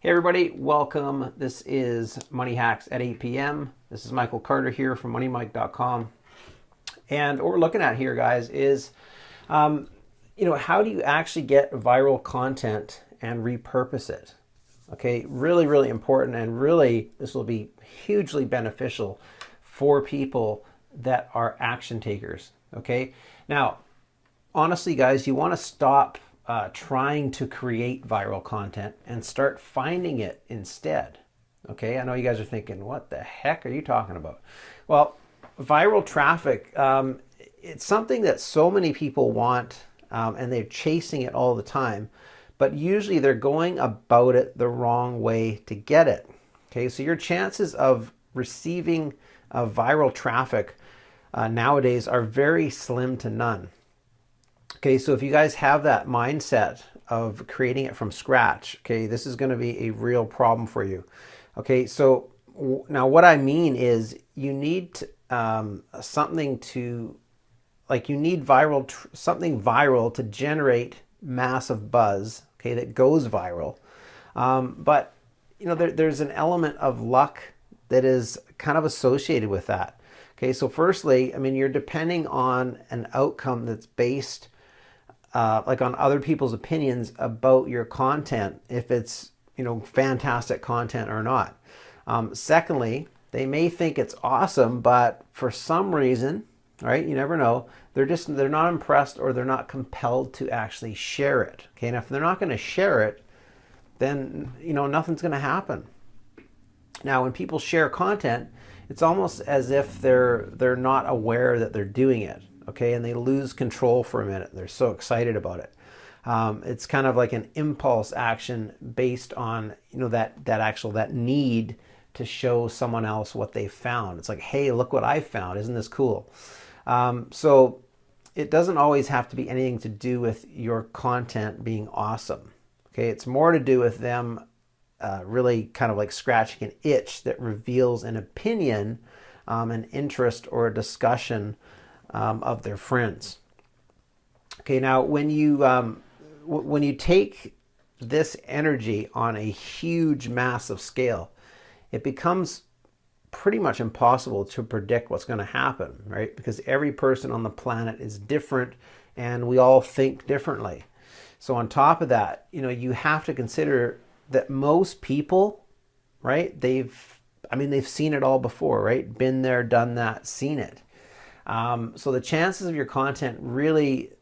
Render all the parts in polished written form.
Hey everybody, welcome. This is Money Hacks at 8 p.m. This is Michael Carter here from MoneyMike.com. And what we're looking at here, guys, is how do you actually get viral content and repurpose it? Okay, really, really important, and really this will be hugely beneficial for people that are action takers. Okay, now, honestly, guys, you want to stop trying to create viral content and start finding it instead. Okay, I know you guys are thinking, what the heck are you talking about? Well, viral traffic, it's something that so many people want, and they're chasing it all the time, but usually they're going about it the wrong way to get it. Okay, so your chances of receiving viral traffic nowadays are very slim to none. Okay, so if you guys have that mindset of creating it from scratch, okay, this is going to be a real problem for you. Okay, so now what I mean is you need something viral to generate massive buzz, okay, that goes viral. But there's an element of luck that is kind of associated with that. Okay, so firstly, I mean, you're depending on an outcome that's based on other people's opinions about your content, if it's fantastic content or not. Secondly, they may think it's awesome, but for some reason, right, you never know, they're not impressed, or they're not compelled to actually share it. Okay, and if they're not going to share it, then nothing's going to happen. Now, when people share content, it's almost as if they're not aware that they're doing it. Okay, and they lose control for a minute. They're so excited about it. It's kind of like an impulse action based on that need to show someone else what they found. It's like, hey, look what I found! Isn't this cool? So it doesn't always have to be anything to do with your content being awesome. Okay, it's more to do with them really kind of like scratching an itch that reveals an opinion, an interest, or a discussion of their friends. Okay, now when you take this energy on a huge, massive scale, it becomes pretty much impossible to predict what's going to happen, right? Because every person on the planet is different, and we all think differently. So on top of that, you have to consider that most people, right? They've seen it all before, right? Been there, done that, seen it. So the chances of your content really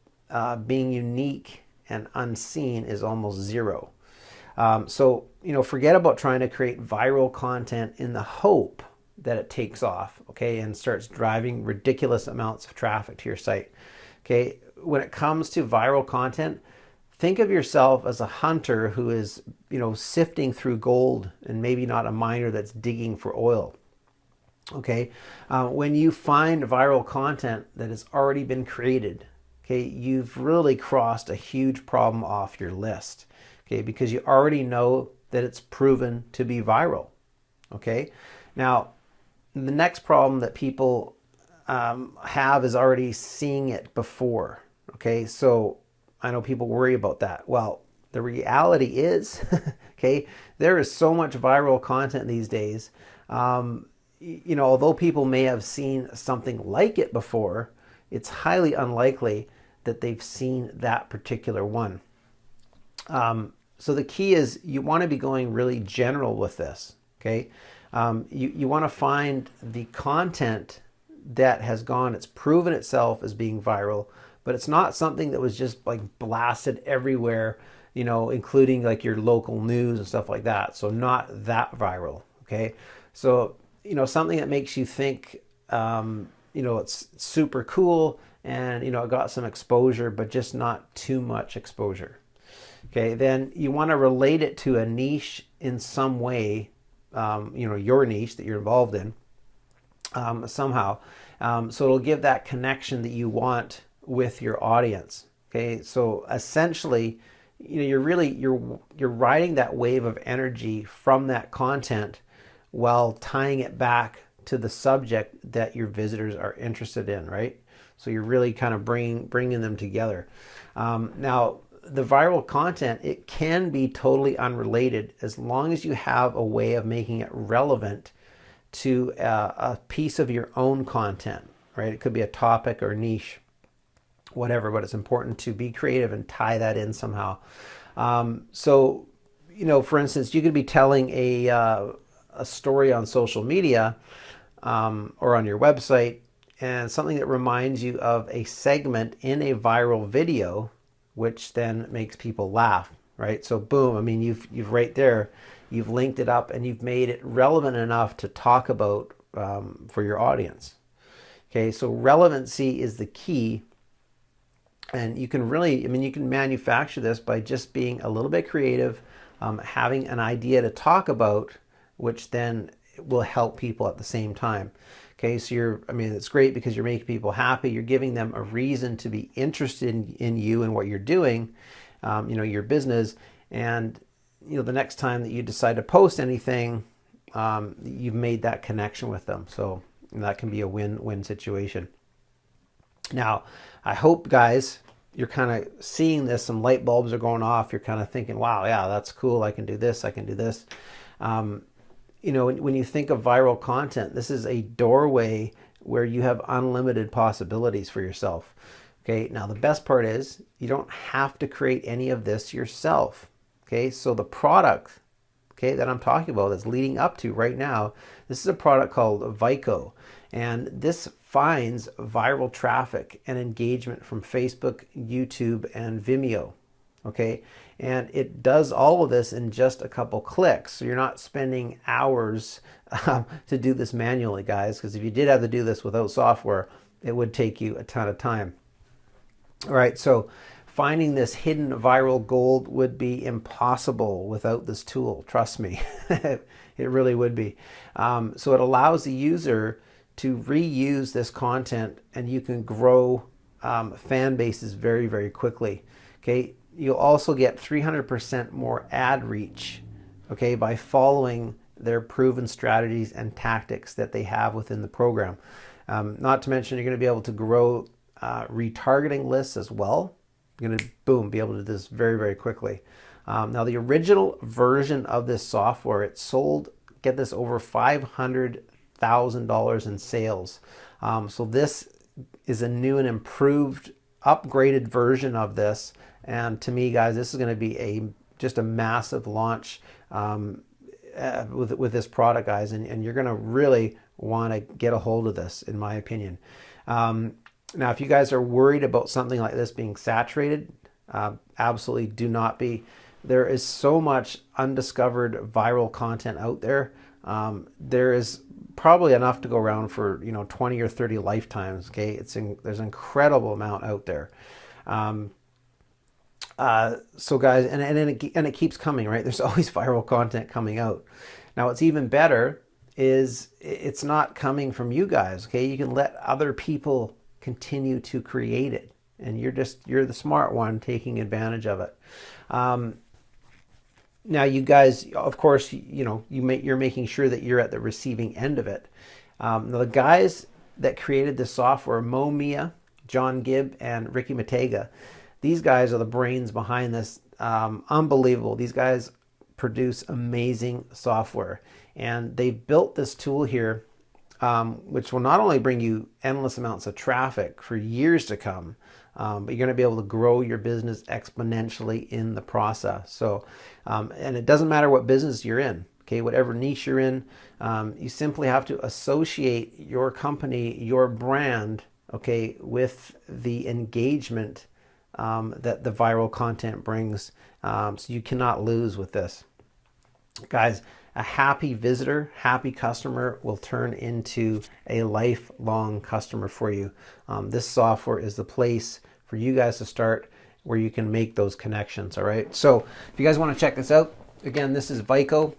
being unique and unseen is almost zero. So forget about trying to create viral content in the hope that it takes off, okay, and starts driving ridiculous amounts of traffic to your site. Okay, when it comes to viral content, think of yourself as a hunter who is, sifting through gold, and maybe not a miner that's digging for oil. Okay, when you find viral content that has already been created, okay, you've really crossed a huge problem off your list, okay, because you already know that it's proven to be viral. Okay, now the next problem that people have is already seeing it before. Okay, so I know people worry about that. Well, the reality is, okay, there is so much viral content these days. Although people may have seen something like it before, it's highly unlikely that they've seen that particular one. So the key is you want to be going really general with this, okay? You want to find the content that has it's proven itself as being viral, but it's not something that was just like blasted everywhere, including like your local news and stuff like that. So not that viral, okay? So something that makes you think, it's super cool, and, it got some exposure, but just not too much exposure. Okay, then you want to relate it to a niche in some way, your niche that you're involved in, somehow. So it'll give that connection that you want with your audience. Okay, so essentially, you're riding that wave of energy from that content while tying it back to the subject that your visitors are interested in, right? So you're really kind of bringing them together. Now, the viral content, it can be totally unrelated as long as you have a way of making it relevant to a piece of your own content, right? It could be a topic or niche, whatever, but it's important to be creative and tie that in somehow. So, you know, for instance, you could be telling a story on social media or on your website, and something that reminds you of a segment in a viral video, which then makes people laugh, right? So boom, I mean, you've right there, you've linked it up and you've made it relevant enough to talk about for your audience. Okay, so relevancy is the key. And you can really, I mean, you can manufacture this by just being a little bit creative, having an idea to talk about, which then will help people at the same time. Okay, so I mean, it's great because you're making people happy. You're giving them a reason to be interested in you and what you're doing, you know, your business. And, you know, the next time that you decide to post anything, you've made that connection with them. So that can be a win-win situation. Now, I hope, guys, you're kind of seeing this, some light bulbs are going off. You're kind of thinking, wow, yeah, that's cool. I can do this. I can do this. You know, when you think of viral content, this is a doorway where you have unlimited possibilities for yourself. Okay, now the best part is you don't have to create any of this yourself. Okay, so the product, okay, that I'm talking about that's leading up to right now, this is a product called Vyco. And this finds viral traffic and engagement from Facebook, YouTube, and Vimeo. Okay, and it does all of this in just a couple clicks. So you're not spending hours to do this manually, guys, because if you did have to do this without software, it would take you a ton of time. All right, so finding this hidden viral gold would be impossible without this tool. Trust me, it really would be. So it allows the user to reuse this content, and you can grow fan bases very, very quickly. Okay, you'll also get 300% more ad reach, okay, by following their proven strategies and tactics that they have within the program. Not to mention, you're going to be able to grow retargeting lists as well. You're going to, boom, be able to do this very, very quickly. Now, the original version of this software, it sold, get this, over $500,000 in sales. So this is a new and improved, upgraded version of this. And to me, guys, this is going to be just a massive launch with this product, guys. And you're going to really want to get a hold of this, in my opinion. Now, if you guys are worried about something like this being saturated, absolutely do not be. There is so much undiscovered viral content out there. There is probably enough to go around for 20 or 30 lifetimes. Okay, there's an incredible amount out there. So guys, and it keeps coming, right? There's always viral content coming out. Now, what's even better is it's not coming from you guys. Okay, you can let other people continue to create it, and you're the smart one taking advantage of it. Now, you guys, of course, you're making sure that you're at the receiving end of it. Now, the guys that created this software, Mo Mia, John Gibb, and Ricky Matega, these guys are the brains behind this. Unbelievable. These guys produce amazing software, and they've built this tool here, which will not only bring you endless amounts of traffic for years to come, but you're going to be able to grow your business exponentially in the process. So, and it doesn't matter what business you're in, okay, whatever niche you're in, you simply have to associate your company, your brand, okay, with the engagement that the viral content brings. So you cannot lose with this. Guys, a happy visitor, happy customer will turn into a lifelong customer for you. This software is the place for you guys to start where you can make those connections, all right? So if you guys want to check this out, again, this is Vyco.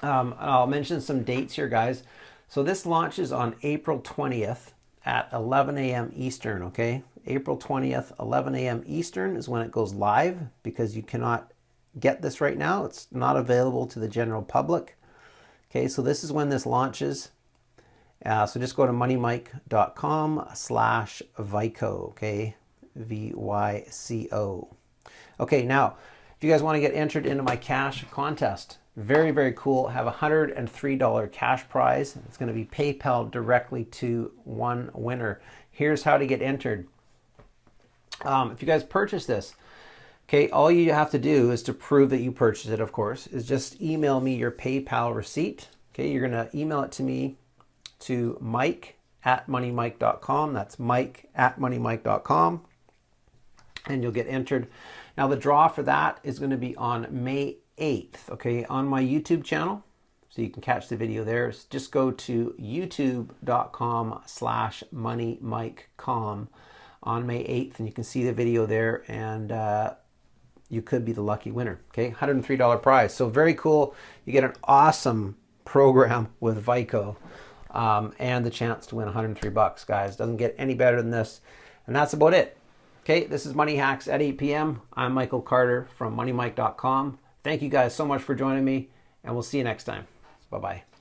I'll mention some dates here, guys. So this launches on April 20th at 11 a.m. Eastern, okay? April 20th, 11 a.m. Eastern is when it goes live, because you cannot get this right now. It's not available to the general public. Okay, so this is when this launches. So just go to moneymike.com/Vyco, okay? Vyco. Okay, now, if you guys want to get entered into my cash contest, very, very cool. I have a $103 cash prize. It's going to be PayPal directly to one winner. Here's how to get entered. If you guys purchase this, okay, all you have to do is to prove that you purchased it, of course, is just email me your PayPal receipt. Okay, you're going to email it to me to mike@moneymike.com. That's mike@moneymike.com. And you'll get entered. Now the draw for that is going to be on May 8th, okay, on my YouTube channel. So you can catch the video there. Just go to youtube.com/moneymike.com on May 8th, and you can see the video there, and you could be the lucky winner, okay? $103 prize. So very cool. You get an awesome program with Vyco, and the chance to win 103 bucks, guys. Doesn't get any better than this. And that's about it. Okay, this is Money Hacks at 8 p.m. I'm Michael Carter from moneymike.com. Thank you guys so much for joining me, and we'll see you next time. Bye-bye.